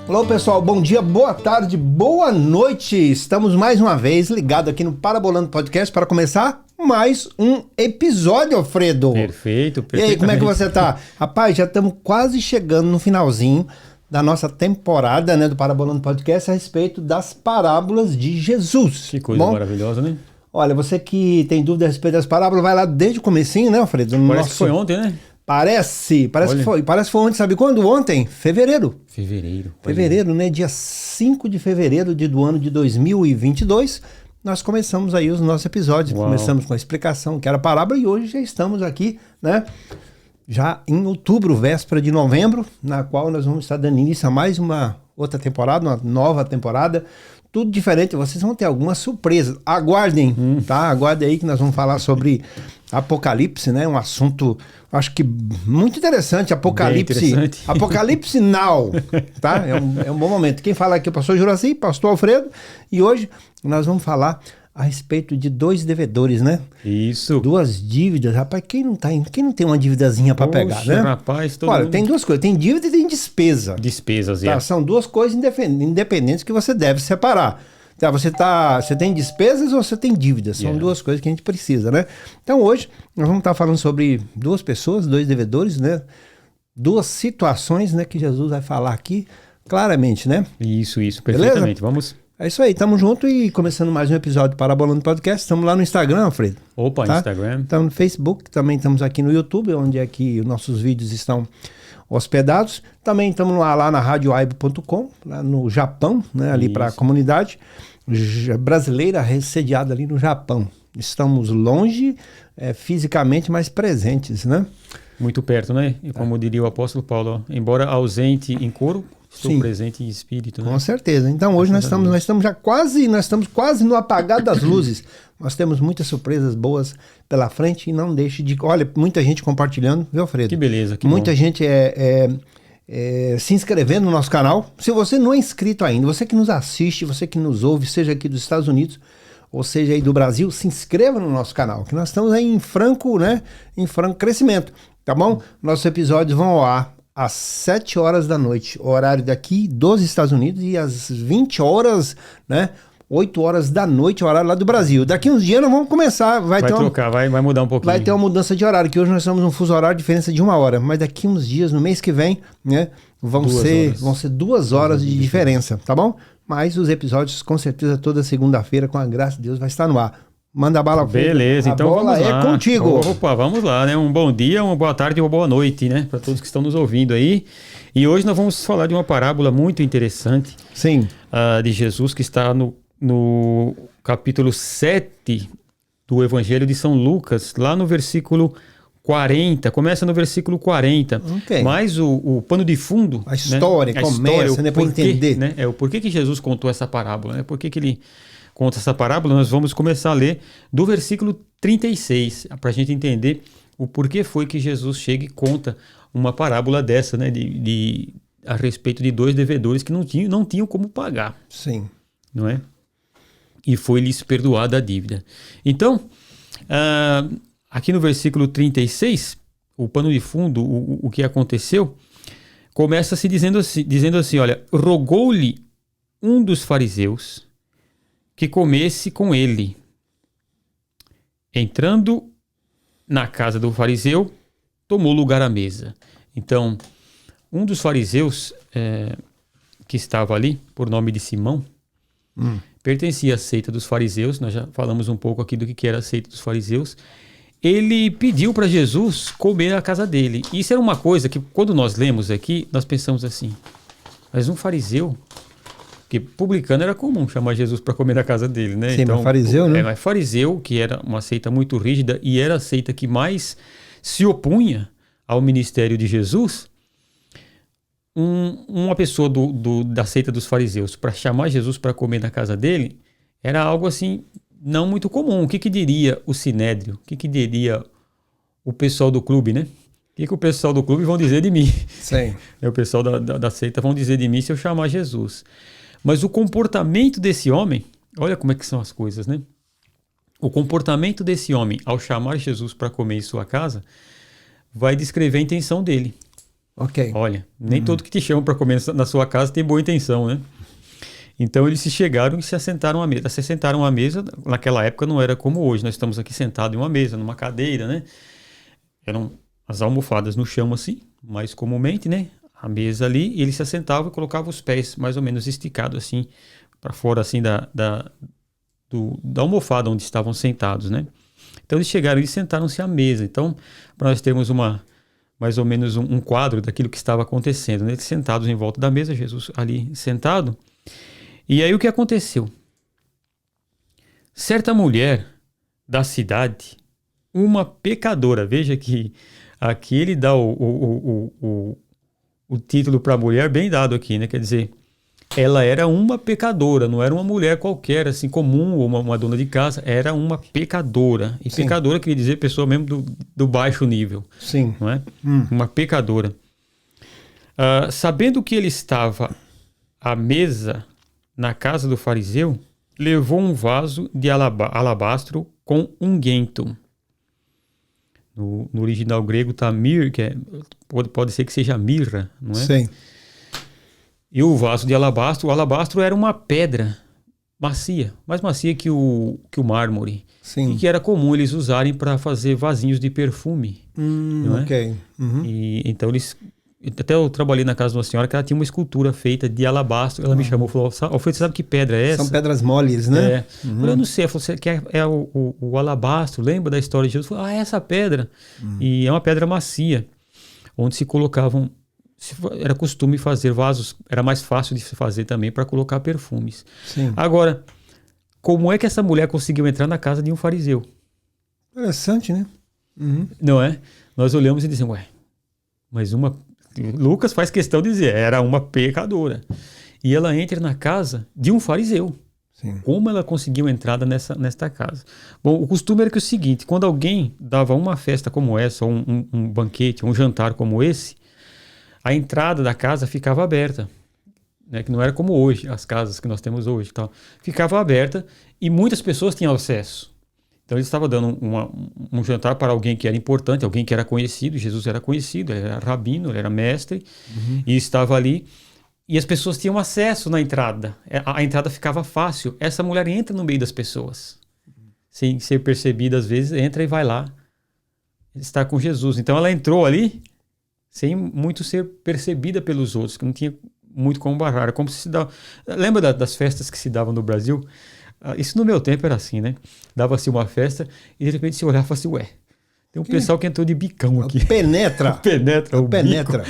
Olá pessoal, bom dia, boa tarde, boa noite. Estamos mais uma vez ligados aqui no Parabolando Podcast para começar mais um episódio, Alfredo. Perfeito. E aí, como é que você tá? Rapaz, já estamos quase chegando no finalzinho da nossa temporada, né, do Parabolando Podcast a respeito das parábolas de Jesus. Que coisa maravilhosa, né? Olha, você que tem dúvida a respeito das parábolas, vai lá desde o comecinho, né, Alfredo? Parece que foi ontem, né? Parece que foi ontem, sabe quando? Ontem, fevereiro, né? Dia 5 de fevereiro do ano de 2022, nós começamos aí os nossos episódios. Uau. Começamos com a explicação que era parábola e hoje já estamos aqui, né? Já em outubro, véspera de novembro, na qual nós vamos estar dando início a mais uma outra temporada, uma nova temporada. Tudo diferente, vocês vão ter algumas surpresas. Aguardem, tá? Aguardem aí que nós vamos falar sobre Apocalipse, né? Um assunto, acho que muito interessante. Apocalipse Now, tá? É um bom momento. Quem fala aqui é o pastor Juraci, pastor Alfredo, e hoje nós vamos falar a respeito de 2 devedores, né? Isso. 2 dívidas. Rapaz, quem não tem uma dívidazinha para pegar, né? Rapaz, olha, tem 2 coisas. Tem dívida e tem despesa. Despesas, tá? São 2 coisas independentes que você deve separar. Tá? Você tem despesas ou você tem dívidas? São 2 coisas que a gente precisa, né? Então hoje nós vamos estar falando sobre 2 pessoas, 2 devedores, né? 2 situações, né, que Jesus vai falar aqui claramente, né? Isso, perfeitamente. Beleza? Vamos... É isso aí, tamo junto e começando mais um episódio do Parabolando Podcast. Estamos lá no Instagram, Alfredo. Opa, tá? Instagram. Estamos no Facebook, também estamos aqui no YouTube, onde é que os nossos vídeos estão hospedados. Também estamos lá na radioaibo.com, lá no Japão, né, ali para a comunidade brasileira sediada ali no Japão. Estamos longe fisicamente, mas presentes, né? Muito perto, né? E como diria o apóstolo Paulo, embora ausente em corpo, estou presente em espírito, né? Com certeza. Então hoje nós estamos quase no apagar das luzes. Nós temos muitas surpresas boas pela frente e não deixe de... Olha, muita gente compartilhando, viu, Alfredo? Que beleza, que muita bom. gente se inscrevendo no nosso canal. Se você não é inscrito ainda, você que nos assiste, você que nos ouve, seja aqui dos Estados Unidos, ou seja aí do Brasil, se inscreva no nosso canal, que nós estamos aí em franco crescimento, tá bom? Nossos episódios vão ao ar às 7 horas da noite, horário daqui dos Estados Unidos, e às 20 horas, né, 8 horas da noite, horário lá do Brasil. Daqui uns dias nós vamos começar, vai mudar um pouquinho. Vai ter uma mudança de horário, que hoje nós estamos num fuso horário, diferença de 1 hora, mas daqui uns dias, no mês que vem, né, vão ser 2 horas de diferença, tá bom? Mas os episódios, com certeza, toda segunda-feira, com a graça de Deus, vai estar no ar. Manda a bala. Beleza, então vamos lá. É contigo. Opa, vamos lá, né? Um bom dia, uma boa tarde e uma boa noite, né? Para todos que estão nos ouvindo aí. E hoje nós vamos falar de uma parábola muito interessante. Sim. De Jesus, que está no capítulo 7 do Evangelho de São Lucas, lá no versículo 40. Começa no versículo 40. Okay. Mas o pano de fundo... A história, né? Começa, né? Para entender. Né? O porquê que Jesus contou essa parábola, né? Por que ele... conta essa parábola, nós vamos começar a ler do versículo 36, para a gente entender o porquê foi que Jesus chega e conta uma parábola dessa, né, a respeito de 2 devedores que não tinham como pagar. Sim. Não é? E foi-lhes perdoada a dívida. Então, aqui no versículo 36, o pano de fundo, o que aconteceu, começa-se dizendo assim, olha, rogou-lhe um dos fariseus que comesse com ele. Entrando na casa do fariseu, tomou lugar à mesa. Então, um dos fariseus que estava ali, por nome de Simão, pertencia à seita dos fariseus. Nós já falamos um pouco aqui do que era a seita dos fariseus. Ele pediu para Jesus comer na casa dele. Isso era uma coisa que, quando nós lemos aqui, nós pensamos assim, mas um fariseu... Porque publicano era comum chamar Jesus para comer na casa dele, né? Sim, então, mas fariseu, né? Mas fariseu, que era uma seita muito rígida e era a seita que mais se opunha ao ministério de Jesus, uma pessoa da seita dos fariseus para chamar Jesus para comer na casa dele era algo assim não muito comum. O que diria o Sinédrio? O que diria o pessoal do clube, né? O que o pessoal do clube vão dizer de mim? Sim. O pessoal da seita vão dizer de mim se eu chamar Jesus. Mas o comportamento desse homem, olha como é que são as coisas, né? O comportamento desse homem, ao chamar Jesus para comer em sua casa, vai descrever a intenção dele. Ok. Olha, nem todo que te chama para comer na sua casa tem boa intenção, né? Então eles se chegaram e se assentaram à mesa. Se assentaram à mesa, naquela época não era como hoje. Nós estamos aqui sentados em uma mesa, numa cadeira, né? Eram as almofadas no chão assim, mais comumente, né? A mesa ali, e ele se assentava e colocava os pés mais ou menos esticados assim, para fora assim da almofada onde estavam sentados, né? Então eles chegaram e sentaram-se à mesa. Então, para nós termos mais ou menos um quadro daquilo que estava acontecendo, né? Eles sentados em volta da mesa, Jesus ali sentado. E aí o que aconteceu? Certa mulher da cidade, uma pecadora, veja que aqui ele dá o título para a mulher bem dado aqui, né? Quer dizer, ela era uma pecadora, não era uma mulher qualquer, assim, comum, ou uma dona de casa, era uma pecadora. E Sim. Pecadora queria dizer pessoa mesmo do baixo nível. Sim. Não é? Uma pecadora. Sabendo que ele estava à mesa na casa do fariseu, levou um vaso de alabastro com unguento. No original grego está mir, que pode ser que seja mirra, não é? Sim. E o vaso de alabastro, o alabastro era uma pedra macia, mais macia que o mármore. Sim. E que era comum eles usarem para fazer vasinhos de perfume. Não é? Ok. Uhum. E, então eles... Até eu trabalhei na casa de uma senhora que ela tinha uma escultura feita de alabastro. Ela me chamou e falou, Alfredo, sabe que pedra é essa? São pedras moles, né? É. Eu não sei. Ela falou, que é o alabastro. Lembra da história de Jesus? Eu falei, é essa pedra. E é uma pedra macia, onde se colocavam... Era costume fazer vasos. Era mais fácil de se fazer também para colocar perfumes. Sim. Agora, como é que essa mulher conseguiu entrar na casa de um fariseu? Interessante, né? Uhum. Não é? Nós olhamos e dizemos, mas Lucas faz questão de dizer, era uma pecadora. E ela entra na casa de um fariseu. Sim. Como ela conseguiu entrada nesta casa? Bom, o costume era que o seguinte, quando alguém dava uma festa como essa, ou um banquete, um jantar como esse, a entrada da casa ficava aberta. Né, que não era como hoje, as casas que nós temos hoje. Tal. Ficava aberta e muitas pessoas tinham acesso. Então ele estava dando um jantar para alguém que era importante, alguém que era conhecido. Jesus era conhecido, ele era rabino, ele era mestre, e estava ali. E as pessoas tinham acesso na entrada. A entrada ficava fácil. Essa mulher entra no meio das pessoas, sem ser percebida às vezes, entra e vai lá estar com Jesus. Então ela entrou ali sem muito ser percebida pelos outros, que não tinha muito como barrar. Era como se dava... Lembra das festas que se davam no Brasil? Isso no meu tempo era assim, né? Dava-se uma festa e de repente se olhava e falava assim, tem um pessoal que entrou de bicão aqui. Penetra. Penetra. Penetra.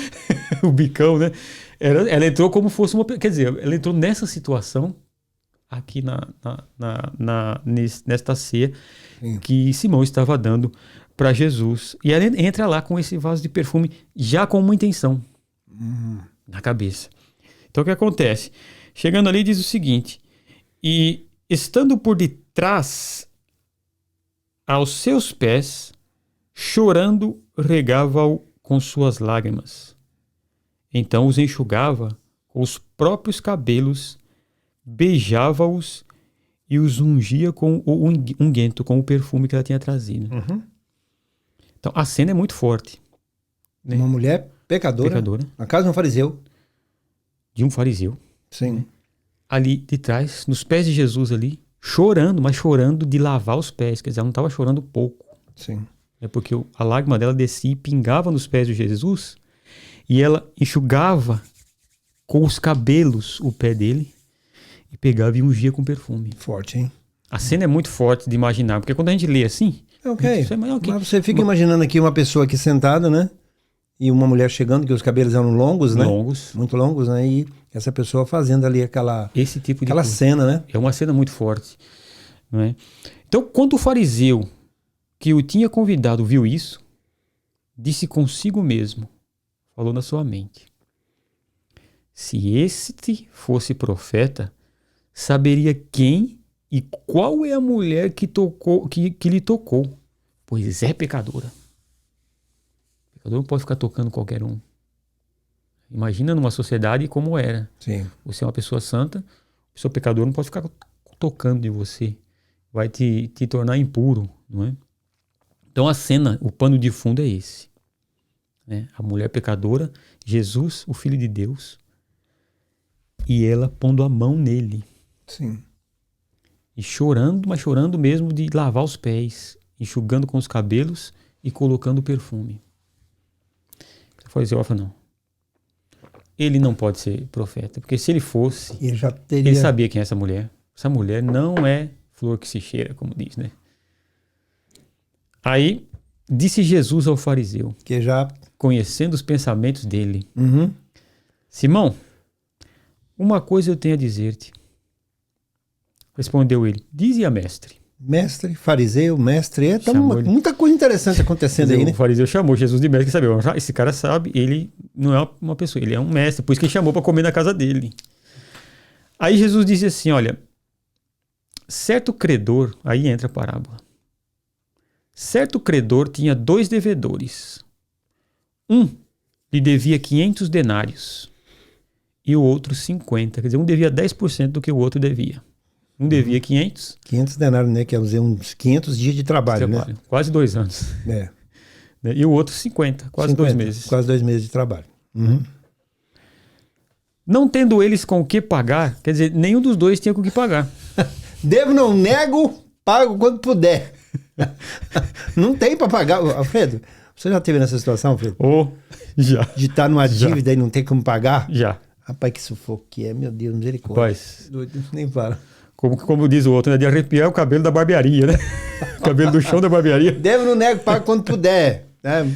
O bicão, né? Ela entrou como fosse uma... Quer dizer, ela entrou nessa situação aqui nesta ceia que Simão estava dando para Jesus. E ela entra lá com esse vaso de perfume já com uma intenção na cabeça. Então o que acontece? Chegando ali diz o seguinte, e estando por detrás aos seus pés, chorando, regava-o com suas lágrimas. Então os enxugava com os próprios cabelos, beijava-os e os ungia com o unguento, com o perfume que ela tinha trazido. Então a cena é muito forte. Né? Uma mulher pecadora. Na casa de um fariseu. De um fariseu. Sim. Ali de trás, nos pés de Jesus ali, chorando, mas chorando de lavar os pés. Quer dizer, ela não estava chorando pouco. Sim. É porque a lágrima dela descia e pingava nos pés de Jesus e ela enxugava com os cabelos o pé dele e pegava e ungia com perfume. Forte, hein? A cena é muito forte de imaginar, porque quando a gente lê assim... Ok. Mas você fica imaginando aqui uma pessoa aqui sentada, né? E uma mulher chegando, que os cabelos eram longos, né? Longos. Muito longos, né? E essa pessoa fazendo ali aquela cena, né? É uma cena muito forte. Não é? Então, quando o fariseu que o tinha convidado viu isso, disse consigo mesmo, falou na sua mente, se este fosse profeta, saberia quem e qual é a mulher que lhe tocou, pois é pecadora. O pecador não pode ficar tocando qualquer um. Imagina numa sociedade como era. Sim. Você é uma pessoa santa, pessoa pecadora não pode ficar tocando em você. Vai te tornar impuro, não é? Então a cena, o pano de fundo é esse. Né? A mulher pecadora, Jesus, o Filho de Deus, e ela pondo a mão nele. Sim. E chorando, mas chorando mesmo de lavar os pés, enxugando com os cabelos e colocando perfume. O fariseu fala, não. Ele não pode ser profeta, porque se ele fosse, ele sabia quem é essa mulher. Essa mulher não é flor que se cheira, como diz, né? Aí, disse Jesus ao fariseu, que já conhecendo os pensamentos dele, Simão, uma coisa eu tenho a dizer-te. Respondeu ele, dize a mestre. Mestre, fariseu, mestre, muita coisa interessante acontecendo aí, né? O fariseu chamou Jesus de mestre, que sabia, esse cara sabe, ele não é uma pessoa, ele é um mestre, por isso que ele chamou para comer na casa dele. Aí Jesus disse assim, olha, certo credor, aí entra a parábola, certo credor tinha 2 devedores, um lhe devia 500 denários e o outro 50, quer dizer, um devia 10% do que o outro devia. Um devia 500. 500 denários, né? Quer dizer, uns 500 dias de trabalho, né? Quase 2 anos. É. E o outro 50, quase 2 meses. Quase 2 meses de trabalho. Não tendo eles com o que pagar, quer dizer, nenhum dos dois tinha com o que pagar. Devo, não nego, pago quando puder. Não tem para pagar. Alfredo, você já esteve nessa situação, Alfredo? Já. De estar numa dívida e não ter como pagar? Já. Rapaz, que sufoco que é, meu Deus, misericórdia. Rapaz. Doido, nem fala. Como diz o outro, né? De arrepiar o cabelo da barbearia, né? O cabelo do chão da barbearia. Devo, não nego, pago quando puder.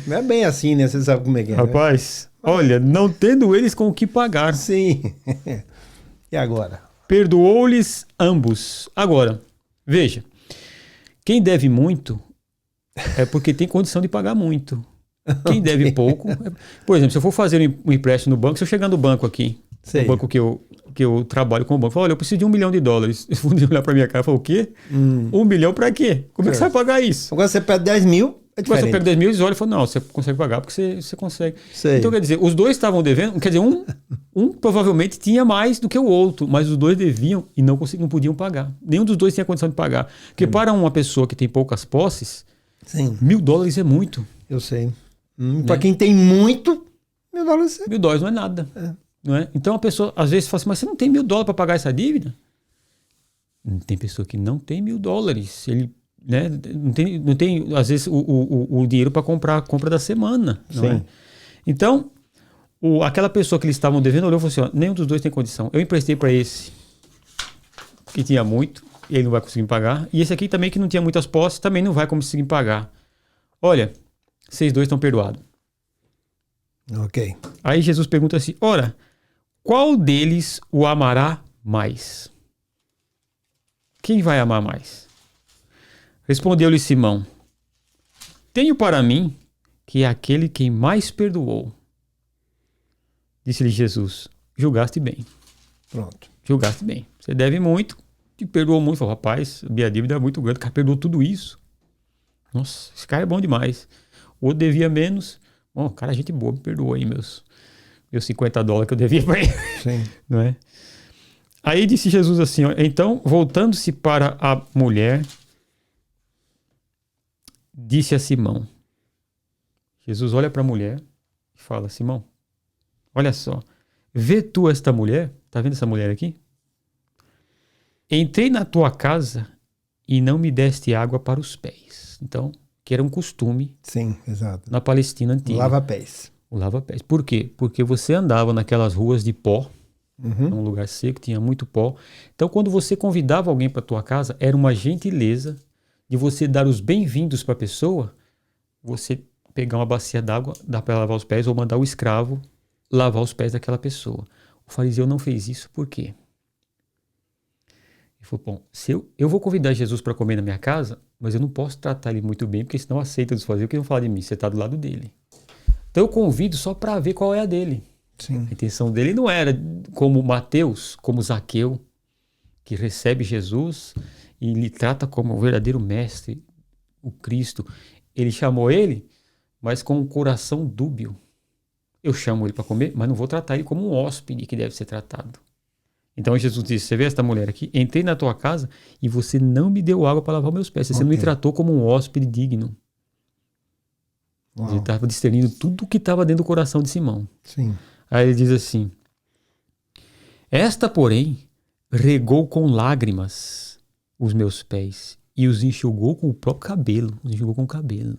Não é bem assim, né? Você sabe como é que é. Rapaz, né? Olha, não tendo eles com o que pagar. Sim. E agora? Perdoou-lhes ambos. Agora, veja. Quem deve muito é porque tem condição de pagar muito. Quem deve pouco... Por exemplo, se eu for fazer um empréstimo no banco, se eu chegar no banco aqui, no banco que eu trabalho com o banco, eu falo, olha, eu preciso de $1 milhão. Eles vão olhar pra minha cara e falar, o quê? 1 milhão pra quê? Como é que você vai pagar isso? Agora você pede 10 mil, é diferente. Agora você pega 10 mil, eles olham e falam, não, você consegue pagar porque você consegue. Sei. Então, quer dizer, os dois estavam devendo, quer dizer, um provavelmente tinha mais do que o outro, mas os dois deviam e não podiam pagar. Nenhum dos dois tinha condição de pagar. Porque para uma pessoa que tem poucas posses, Sim. $1.000 é muito. Eu sei. Para quem tem muito, $1.000 é... $1.000 não é nada. Não é? Então a pessoa às vezes fala assim, mas você não tem $1.000 para pagar essa dívida? Tem pessoa que não tem $1.000. Ele, né, não tem às vezes o dinheiro para comprar a compra da semana. Não é? Então, aquela pessoa que eles estavam devendo olhou e falou assim, nenhum dos dois tem condição. Eu emprestei para esse que tinha muito, e ele não vai conseguir pagar. E esse aqui também que não tinha muitas posses, também não vai conseguir pagar. Olha, vocês dois estão perdoados. Ok. Aí Jesus pergunta assim, ora, qual deles o amará mais? Quem vai amar mais? Respondeu-lhe Simão, tenho para mim que é aquele quem mais perdoou. Disse-lhe Jesus, julgaste bem. Pronto. Julgaste bem. Você deve muito, te perdoou muito. Falou, rapaz, minha dívida é muito grande, o cara perdoou tudo isso. Nossa, esse cara é bom demais. O outro devia menos. Bom, cara, gente boa, me perdoou aí meus $50 que eu devia para ele. Sim. Não é? Aí disse Jesus assim, ó, então, voltando-se para a mulher, disse a Simão. Jesus olha para a mulher e fala, Simão, olha só, vê tu esta mulher? Tá vendo essa mulher aqui? Entrei na tua casa e não me deste água para os pés. Então, que era um costume. Sim, exato. Na Palestina antiga. Lava-pés. O lava-pés. Por quê? Porque você andava naquelas ruas de pó, num lugar seco, tinha muito pó. Então, quando você convidava alguém para tua casa, era uma gentileza de você dar os bem-vindos para a pessoa, você pegar uma bacia d'água, dar para lavar os pés, ou mandar o escravo lavar os pés daquela pessoa. O fariseu não fez isso, por quê? Ele falou, bom, se eu vou convidar Jesus para comer na minha casa, mas eu não posso tratar ele muito bem, porque senão aceita dos fariseus que vão falar de mim, você está do lado dele. Então eu convido só para ver qual é a dele. Sim. A intenção dele não era como Mateus, como Zaqueu, que recebe Jesus e lhe trata como o verdadeiro mestre, o Cristo. Ele chamou ele, mas com um coração dúbio. Eu chamo ele para comer, mas não vou tratar ele como um hóspede que deve ser tratado. Então Jesus disse, você vê esta mulher aqui? Entrei na tua casa e você não me deu água para lavar meus pés. Você não me tratou como um hóspede digno. Ele estava discernindo tudo o que estava dentro do coração de Simão. Sim. Aí ele diz assim, esta, porém, regou com lágrimas os meus pés e os enxugou com o próprio cabelo. Os enxugou com o cabelo.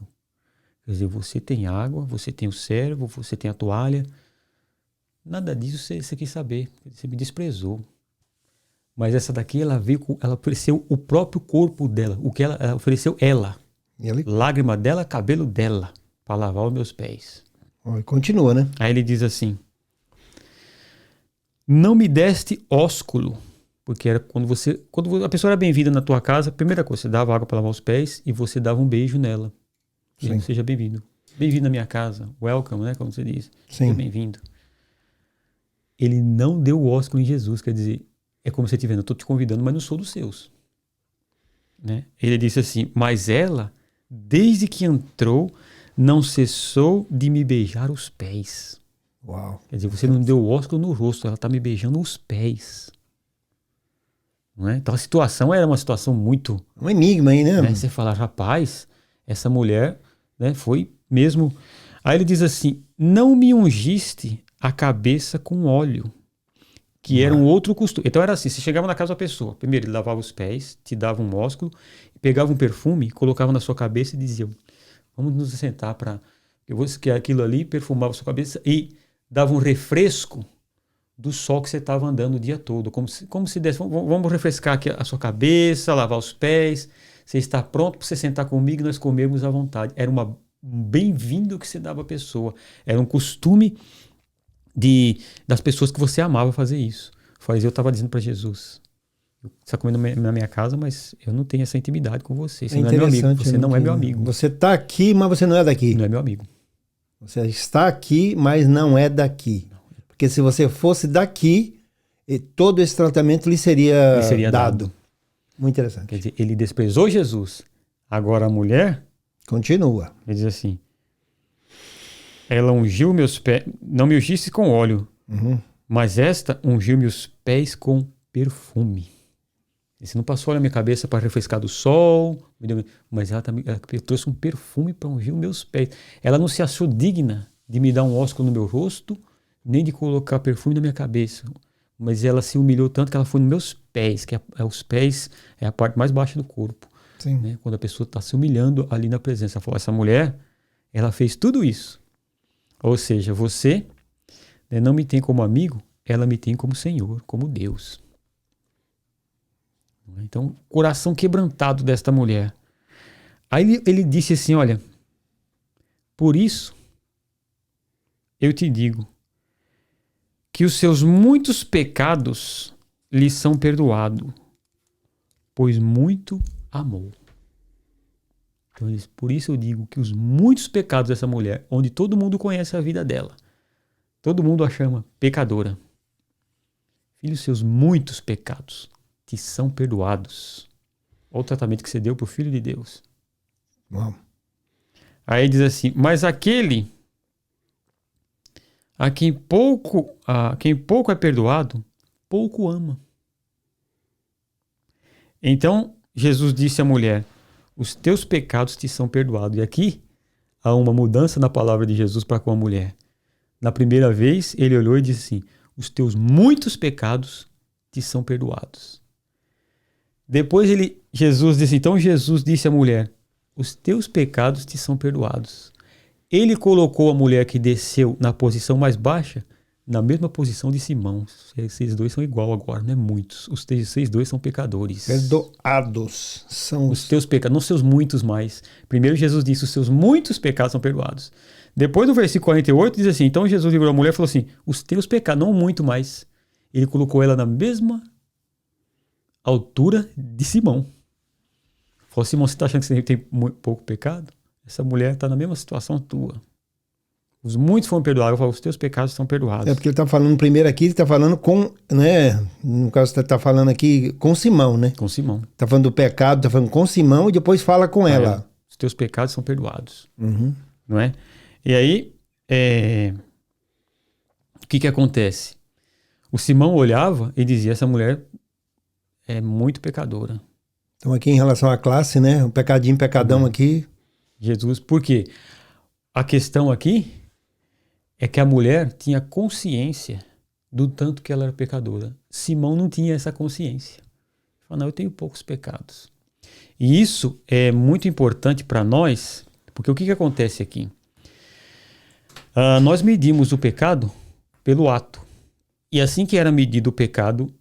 Quer dizer, você tem água, você tem o servo, você tem a toalha. Nada disso você quis saber. Você me desprezou. Mas essa daqui, ela ofereceu o próprio corpo dela. O que ela ofereceu ela. Lágrima dela, cabelo dela. Para lavar os meus pés. Continua, né? Aí ele diz assim, não me deste ósculo, porque era quando a pessoa era bem-vinda na tua casa, a primeira coisa, você dava água para lavar os pés e você dava um beijo nela. Sim. Seja bem-vindo. Bem-vindo à minha casa. Welcome, né? Como você diz. Sim. Seja bem-vindo. Ele não deu o ósculo em Jesus, quer dizer, é como você estiver, eu estou te convidando, mas não sou dos seus. Né? Ele disse assim, mas ela, desde que entrou, não cessou de me beijar os pés. Uau. Quer dizer, você não deu o ósculo no rosto, ela está me beijando os pés. Não é? Então a situação era uma situação muito... Um enigma aí, né? Você fala, rapaz, essa mulher, né, foi mesmo... Aí ele diz assim, não me ungiste a cabeça com óleo, que era um outro costume. Então era assim, você chegava na casa da pessoa, primeiro ele lavava os pés, te dava um ósculo, pegava um perfume, colocava na sua cabeça e dizia, vamos nos sentar para... Eu vou que aquilo ali perfumava a sua cabeça e dava um refresco do sol que você estava andando o dia todo. Como se desse, vamos refrescar aqui a sua cabeça, lavar os pés, você está pronto para você sentar comigo e nós comermos à vontade. Era um bem-vindo que você dava à pessoa. Era um costume das pessoas que você amava fazer isso. O fariseu estava dizendo para Jesus, você está comendo na minha casa, mas eu não tenho essa intimidade com você. Você não é meu amigo. Você não é meu amigo. Você está aqui, mas você não é daqui. Não é meu amigo. Você está aqui, mas não é daqui. Porque se você fosse daqui, todo esse tratamento lhe seria dado. Muito interessante. Quer dizer, ele desprezou Jesus. Agora a mulher... Continua. Ele diz assim, ela ungiu meus pés, não me ungisse com óleo, mas esta ungiu meus pés com perfume. Você não passou óleo na minha cabeça para refrescar do sol, mas ela trouxe um perfume para ungir os meus pés. Ela não se achou digna de me dar um ósculo no meu rosto, nem de colocar perfume na minha cabeça. Mas ela se humilhou tanto que ela foi nos meus pés, que os pés é a parte mais baixa do corpo. Sim. Né? Quando a pessoa está se humilhando ali na presença. Ela falou, essa mulher, ela fez tudo isso. Ou seja, você, né, não me tem como amigo, ela me tem como Senhor, como Deus. Então, coração quebrantado desta mulher. Aí ele disse assim, olha, por isso eu te digo que os seus muitos pecados lhe são perdoados, pois muito amou. Então, por isso eu digo que os muitos pecados dessa mulher, onde todo mundo conhece a vida dela, todo mundo a chama pecadora. Filho, os seus muitos pecados te são perdoados. Olha o tratamento que você deu para o Filho de Deus. Uau. Aí diz assim, mas aquele a quem pouco é perdoado, pouco ama. Então Jesus disse à mulher, os teus pecados te são perdoados. E aqui há uma mudança na palavra de Jesus para com a mulher. Na primeira vez ele olhou e disse assim, os teus muitos pecados te são perdoados. Depois Jesus disse à mulher, os teus pecados te são perdoados. Ele colocou a mulher que desceu na posição mais baixa, na mesma posição de Simão. Esses dois são igual agora, não é muitos. Vocês dois são pecadores. Perdoados. São os teus pecados, não seus muitos mais. Primeiro Jesus disse, os seus muitos pecados são perdoados. Depois no versículo 48 diz assim, então Jesus virou a mulher e falou assim, os teus pecados, não muito mais. Ele colocou ela na mesma altura de Simão. Falou, Simão, você está achando que você tem pouco pecado? Essa mulher está na mesma situação tua. Os muitos foram perdoados. Eu falo, os teus pecados estão perdoados. É porque ele está falando primeiro aqui, ele está falando com, né? No caso, você está falando aqui com Simão, né? Com Simão. Está falando do pecado, está falando com Simão e depois fala com ela. Os teus pecados são perdoados. Não é? E aí, o que acontece? O Simão olhava e dizia, essa mulher é muito pecadora. Então aqui em relação à classe, né? Um pecadinho, pecadão aqui. Jesus, por quê? A questão aqui é que a mulher tinha consciência do tanto que ela era pecadora. Simão não tinha essa consciência. Ele falou, não, eu tenho poucos pecados. E isso é muito importante para nós, porque o que acontece aqui? Nós medimos o pecado pelo ato. E assim que era medido o pecado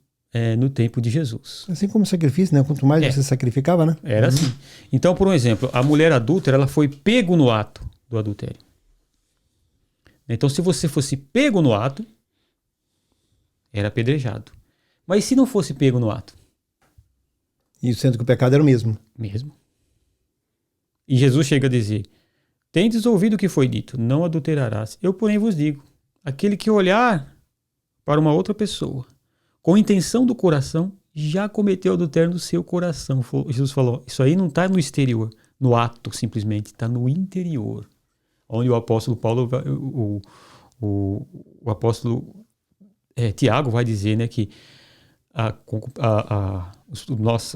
no tempo de Jesus. Assim como o sacrifício, né? Quanto mais você sacrificava, né? Era assim. Então, por um exemplo, a mulher adúltera, ela foi pego no ato do adultério. Então, se você fosse pego no ato, era apedrejado. Mas se não fosse pego no ato? E sendo que o pecado era o mesmo. Mesmo. E Jesus chega a dizer, tendes ouvido o que foi dito, não adulterarás. Eu, porém, vos digo, aquele que olhar para uma outra pessoa, com intenção do coração, já cometeu adultério no seu coração. Jesus falou, isso aí não está no exterior, no ato simplesmente, está no interior. Onde o apóstolo Paulo, o apóstolo Tiago vai dizer, né, que as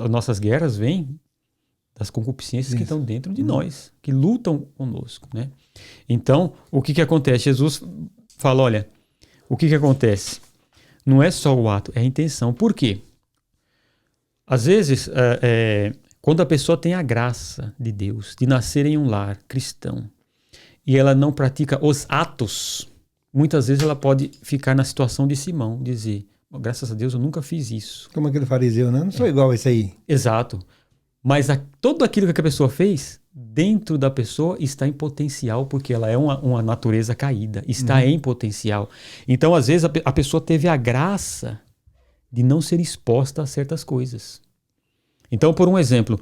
nossas guerras vêm das concupiscências que estão dentro de nós, que lutam conosco, né? Então, o que acontece? Jesus fala, olha, o que acontece? Não é só o ato, é a intenção. Por quê? Às vezes, quando a pessoa tem a graça de Deus, de nascer em um lar cristão, e ela não pratica os atos, muitas vezes ela pode ficar na situação de Simão, dizer, graças a Deus eu nunca fiz isso. Como aquele fariseu, né? Não sou igual a esse aí. Exato. Mas tudo aquilo que a pessoa fez, dentro da pessoa está em potencial, porque ela é uma natureza caída, está em potencial. Então, às vezes, a pessoa teve a graça de não ser exposta a certas coisas. Então, por um exemplo,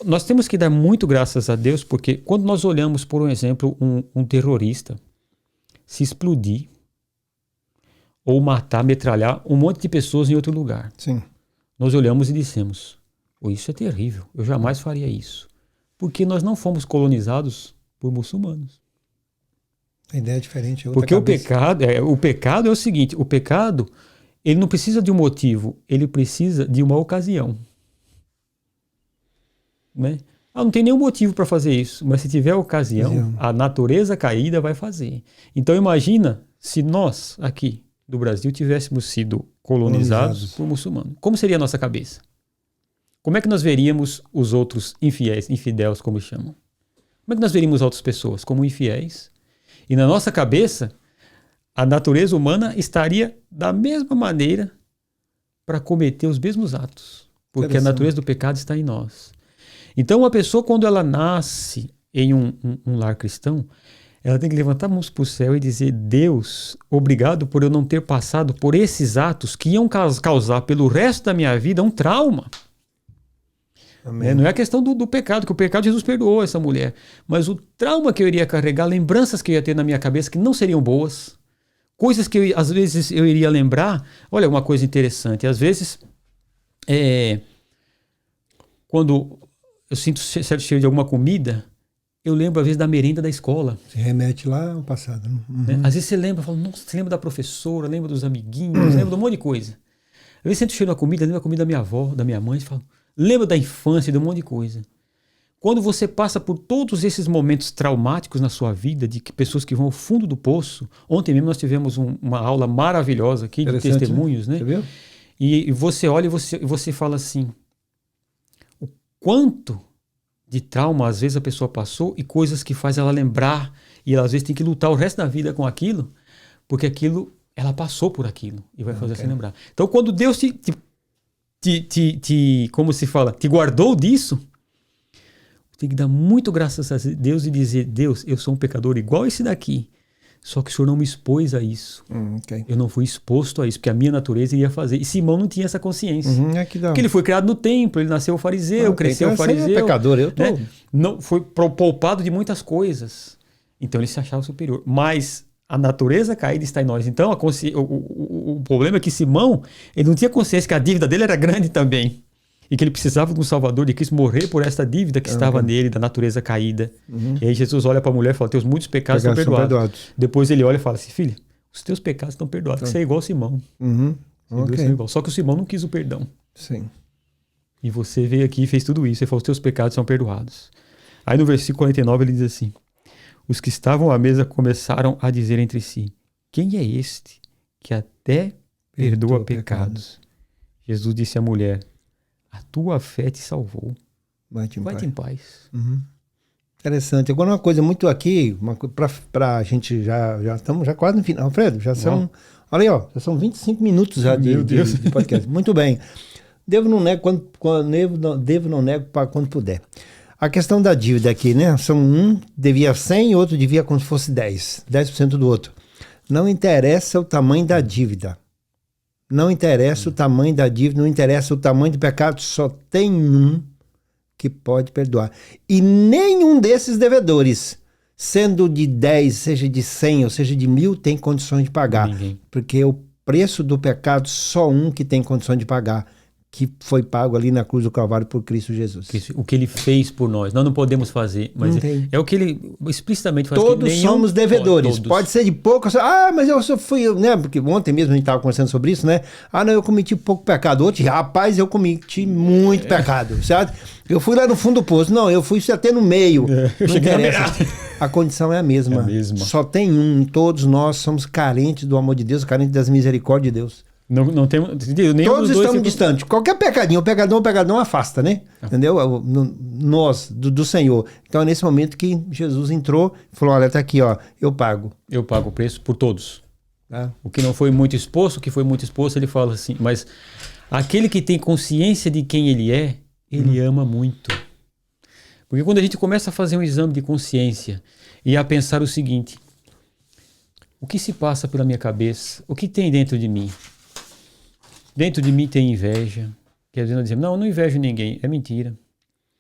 nós temos que dar muito graças a Deus, porque quando nós olhamos, por um exemplo, um terrorista se explodir, ou matar, metralhar um monte de pessoas em outro lugar. Sim. Nós olhamos e dissemos, isso é terrível, eu jamais faria isso. Porque nós não fomos colonizados por muçulmanos. A ideia é diferente. Porque o pecado é o seguinte, o pecado, ele não precisa de um motivo, ele precisa de uma ocasião. Né? Não tem nenhum motivo para fazer isso, mas se tiver ocasião, a natureza caída vai fazer. Então imagina se nós aqui do Brasil tivéssemos sido colonizados por muçulmanos. Como seria a nossa cabeça? Como é que nós veríamos os outros infidéis, como chamam? Como é que nós veríamos outras pessoas? Como infiéis? E na nossa cabeça, a natureza humana estaria da mesma maneira para cometer os mesmos atos. Porque a natureza do pecado está em nós. Então, uma pessoa, quando ela nasce em um lar cristão, ela tem que levantar a mão para o céu e dizer, Deus, obrigado por eu não ter passado por esses atos que iam causar pelo resto da minha vida um trauma. Não é a questão do pecado, que o pecado Jesus perdoou essa mulher, mas o trauma que eu iria carregar, lembranças que eu ia ter na minha cabeça que não seriam boas, coisas que às vezes eu iria lembrar. Olha, uma coisa interessante, às vezes quando eu sinto certo cheiro de alguma comida, eu lembro às vezes da merenda da escola. Se remete lá ao passado. Né? Às vezes você lembra, fala, nossa, você lembra da professora, lembra dos amiguinhos, lembra de um monte de coisa. Às vezes sente o cheiro da comida, lembra da comida da minha avó, da minha mãe, fala, lembra da infância, de um monte de coisa. Quando você passa por todos esses momentos traumáticos na sua vida, de pessoas que vão ao fundo do poço, ontem mesmo nós tivemos uma aula maravilhosa aqui de testemunhos, né? Você viu? E você olha e você fala assim, o quanto de trauma às vezes a pessoa passou e coisas que faz ela lembrar, e ela às vezes tem que lutar o resto da vida com aquilo, porque aquilo, ela passou por aquilo e vai fazer você lembrar. Então quando Deus como se fala, te guardou disso, tem que dar muito graças a Deus e dizer, Deus, eu sou um pecador igual esse daqui, só que o Senhor não me expôs a isso. Eu não fui exposto a isso, porque a minha natureza iria fazer. E Simão não tinha essa consciência. Porque ele foi criado no templo, ele nasceu fariseu, cresceu fariseu. É pecador, eu tô... Né? Não, foi poupado de muitas coisas. Então ele se achava superior. Mas a natureza caída está em nós. Então o problema é que Simão, ele não tinha consciência que a dívida dele era grande também. E que ele precisava de um Salvador, de Cristo morrer por esta dívida que estava nele, da natureza caída. E aí Jesus olha para a mulher e fala, teus muitos pecados são perdoados. Depois ele olha e fala assim, filha, os teus pecados estão perdoados. Você é igual ao Simão. Okay. Só que o Simão não quis o perdão. Sim. E você veio aqui e fez tudo isso. Ele falou, os teus pecados são perdoados. Aí no versículo 49 ele diz assim, os que estavam à mesa começaram a dizer entre si, quem é este que até perdoa pecados? Jesus disse à mulher, a tua fé te salvou. Vai-te em paz. Interessante. Agora uma coisa muito aqui, para a gente já estamos já quase no final. Alfredo, já são... Olha aí, já são 25 minutos já de podcast. Muito bem. Devo não nego quando puder. A questão da dívida aqui, né? Um devia 100 e outro devia como se fosse 10% do outro. Não interessa o tamanho da dívida. Não interessa o tamanho da dívida, não interessa o tamanho do pecado, só tem um que pode perdoar. E nenhum desses devedores, sendo de 10, seja de 100 ou seja de 1000, tem condições de pagar. Ninguém. Porque o preço do pecado, só um que tem condições de pagar, que foi pago ali na cruz do Calvário por Cristo Jesus. O que ele fez por nós. Nós não podemos fazer, mas é o que ele explicitamente faz. Todos somos devedores. Pode ser de pouco. Mas eu só fui, né? Porque ontem mesmo a gente estava conversando sobre isso, né? Não, eu cometi pouco pecado. Outro, rapaz, eu cometi muito pecado, certo? Eu fui lá no fundo do poço. Não, eu fui até no meio. Não interessa. A condição é a mesma. Só tem um. Todos nós somos carentes do amor de Deus, carentes das misericórdias de Deus. Não temos, todos estamos distantes. Qualquer pecadinho, o pecadão afasta, né? Entendeu? Nós, do Senhor. Então é nesse momento que Jesus entrou e falou, olha, tá aqui, eu pago. Eu pago o preço por todos. O que não foi muito exposto, o que foi muito exposto, ele fala assim, mas aquele que tem consciência de quem ele é, ele ama muito. Porque quando a gente começa a fazer um exame de consciência e a pensar o seguinte, o que se passa pela minha cabeça? O que tem dentro de mim? Dentro de mim tem inveja. Quer dizer, nós dizemos, não invejo ninguém. É mentira.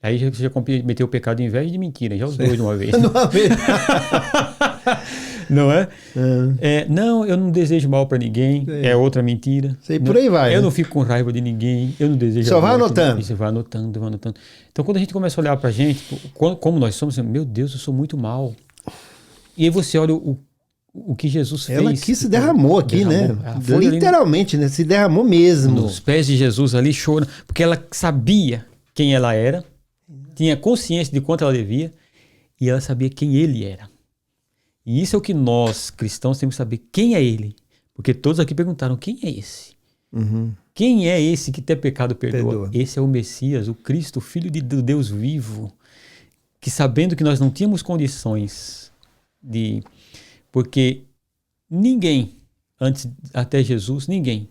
Aí você já meteu o pecado de inveja e de mentira. Já os dois de uma vez. Não é? Não, eu não desejo mal para ninguém. É outra mentira. Por aí vai. Eu não fico com raiva de ninguém. Eu não desejo só vai anotando. Você vai anotando. Então, quando a gente começa a olhar para a gente, como nós somos, meu Deus, eu sou muito mal. E aí você olha o que Jesus fez. Ela aqui se derramou aqui, né? Literalmente, né? Se derramou mesmo. Nos pés de Jesus ali, chorando. Porque ela sabia quem ela era, tinha consciência de quanto ela devia, e ela sabia quem ele era. E isso é o que nós, cristãos, temos que saber. Quem é ele? Porque todos aqui perguntaram, quem é esse? Quem é esse que tem pecado perdoa? Esse é o Messias, o Cristo, o Filho do Deus vivo, que sabendo que nós não tínhamos condições de... Porque ninguém, até Jesus, ninguém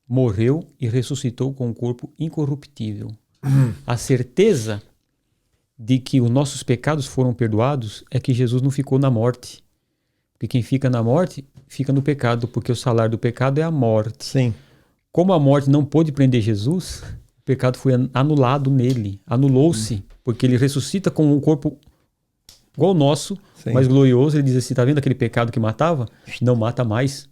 morreu e ressuscitou com um corpo incorruptível. A certeza de que os nossos pecados foram perdoados é que Jesus não ficou na morte. Porque quem fica na morte, fica no pecado, porque o salário do pecado é a morte. Sim. Como a morte não pôde prender Jesus, o pecado foi anulado nele, anulou-se, porque ele ressuscita com um corpo igual o nosso, mas glorioso. Ele diz assim, tá vendo aquele pecado que matava? Não mata mais.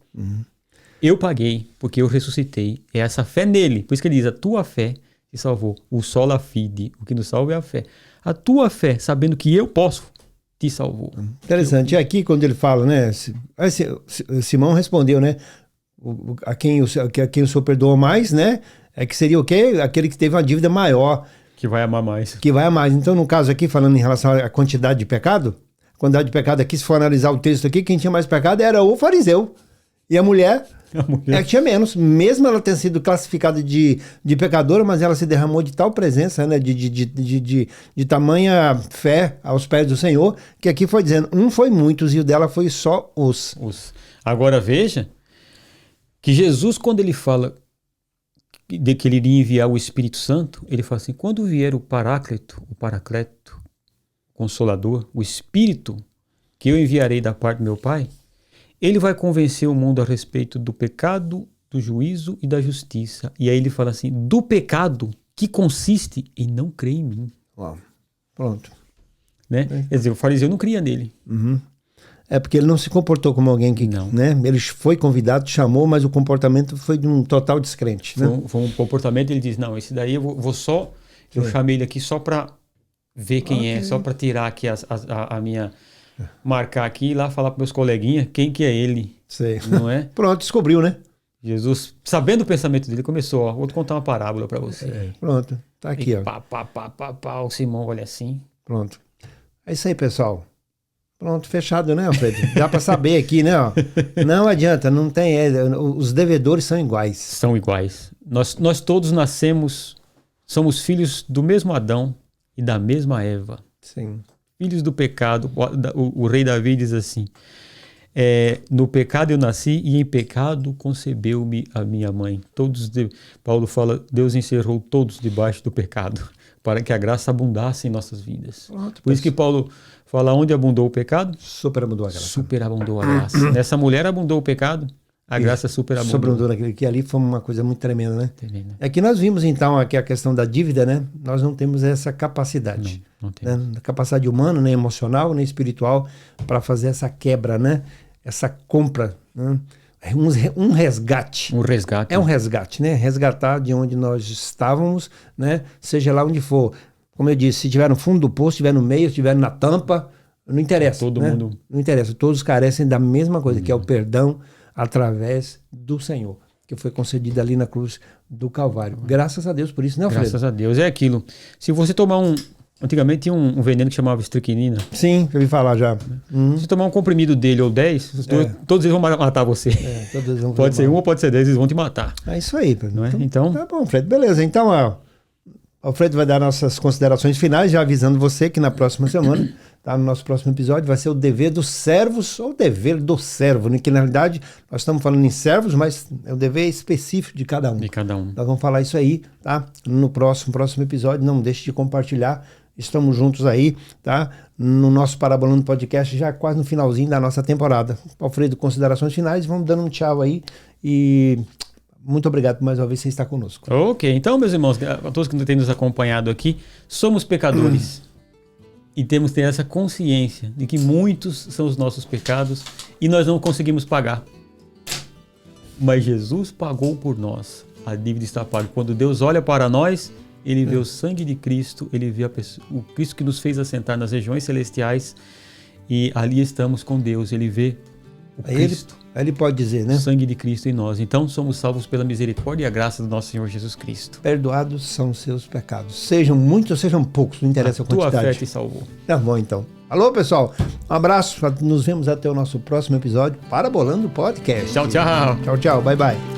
Eu paguei, porque eu ressuscitei. É essa fé nele. Por isso que ele diz, a tua fé te salvou. O sola fide. O que nos salva é a fé. A tua fé, sabendo que eu posso, te salvou. Interessante. E aqui, quando ele fala, né? Simão respondeu, né? A quem o Senhor perdoou mais, né? É que seria o quê? Aquele que teve uma dívida maior. Que vai amar mais. Que vai amar mais. Então, no caso aqui, falando em relação à quantidade de pecado, a quantidade de pecado aqui, se for analisar o texto aqui, quem tinha mais pecado era o fariseu. E a mulher é que tinha menos. Mesmo ela tendo sido classificada de pecadora, mas ela se derramou de tal presença, né, de tamanha fé aos pés do Senhor, que aqui foi dizendo, um foi muitos e o dela foi só os. Agora veja que Jesus, quando ele fala de que ele iria enviar o Espírito Santo, ele fala assim, quando vier o Paracleto, Consolador, o Espírito que eu enviarei da parte do meu Pai, ele vai convencer o mundo a respeito do pecado, do juízo e da justiça. E aí ele fala assim, do pecado que consiste em não crer em mim. Uau. Pronto. Né? Quer dizer, o fariseu não cria nele. É porque ele não se comportou como alguém que... Não. Né? Ele foi convidado, chamou, mas o comportamento foi de um total descrente. Foi um comportamento, ele diz, não, esse daí eu chamei ele aqui só para ver quem é, só para tirar aqui a minha... Marcar aqui e lá falar para meus coleguinhas quem que é ele. Sei. Não é? Pronto, descobriu, né? Jesus, sabendo o pensamento dele, começou, ó, vou contar uma parábola para você. Pronto, tá aqui, e ó. O Simão olha assim. Pronto. É isso aí, pessoal. Pronto, fechado, né, Alfredo? Dá para saber aqui, né? Ó. Não adianta, não tem. Os devedores são iguais. São iguais. Nós todos nascemos, somos filhos do mesmo Adão e da mesma Eva. Sim. Filhos do pecado. O rei Davi diz assim: no pecado eu nasci e em pecado concebeu-me a minha mãe. Paulo fala, Deus encerrou todos debaixo do pecado, para que a graça abundasse em nossas vidas. Pronto, por isso que Paulo fala, onde abundou o pecado? Superabundou a graça. Superabundou a graça. Nessa mulher abundou o pecado, a graça superabundou. Superabundou naquele que ali foi uma coisa muito tremenda, né? Tremenda. É que nós vimos então aqui a questão da dívida, né? Nós não temos essa capacidade. Não temos. Né? Capacidade humana, nem emocional, nem espiritual, para fazer essa quebra, né? Essa compra, né? Um resgate. Um resgate. É um resgate, né? Resgatar de onde nós estávamos, né? Seja lá onde for. Como eu disse, se estiver no fundo do poço, se estiver no meio, se estiver na tampa, não interessa. Todo né? mundo. Não interessa. Todos carecem da mesma coisa, que é o perdão através do Senhor, que foi concedido ali na cruz do Calvário. Graças a Deus por isso, né, Alfredo? Graças a Deus. É aquilo. Se você tomar antigamente tinha um veneno que chamava estricnina. Sim, eu ouvi falar já. Se você tomar um comprimido dele ou 10, todos eles vão matar você. Todos eles vão pode ser um ou pode ser 10, eles vão te matar. É isso aí. Não é? Então, tá bom, Alfredo. Beleza. Então, ó, Alfredo vai dar nossas considerações finais, já avisando você que na próxima semana, tá, no nosso próximo episódio, vai ser o dever dos servos ou o dever do servo, né? Que na realidade nós estamos falando em servos, mas é o dever específico de cada um. De cada um. Nós vamos falar isso aí, tá? No próximo episódio. Não deixe de compartilhar. Estamos juntos aí, tá? No nosso Parabolando Podcast, já quase no finalzinho da nossa temporada. Alfredo, considerações finais, vamos dando um tchau aí e muito obrigado por mais uma vez você estar conosco. Ok, então, meus irmãos, a todos que têm nos acompanhado aqui, somos pecadores e temos que ter essa consciência de que muitos são os nossos pecados e nós não conseguimos pagar. Mas Jesus pagou por nós. A dívida está paga. Quando Deus olha para nós, Ele vê o sangue de Cristo, Ele vê o Cristo que nos fez assentar nas regiões celestiais e ali estamos com Deus. Ele vê o Cristo. Ele pode dizer, né? O sangue de Cristo em nós. Então somos salvos pela misericórdia e a graça do nosso Senhor Jesus Cristo. Perdoados são seus pecados. Sejam muitos ou sejam poucos, não interessa a quantidade. Tua fé te salvou. Tá bom, então. Alô, pessoal. Um abraço. Nos vemos até o nosso próximo episódio. Parabolando Podcast. Tchau, tchau. Tchau, tchau. Bye, bye.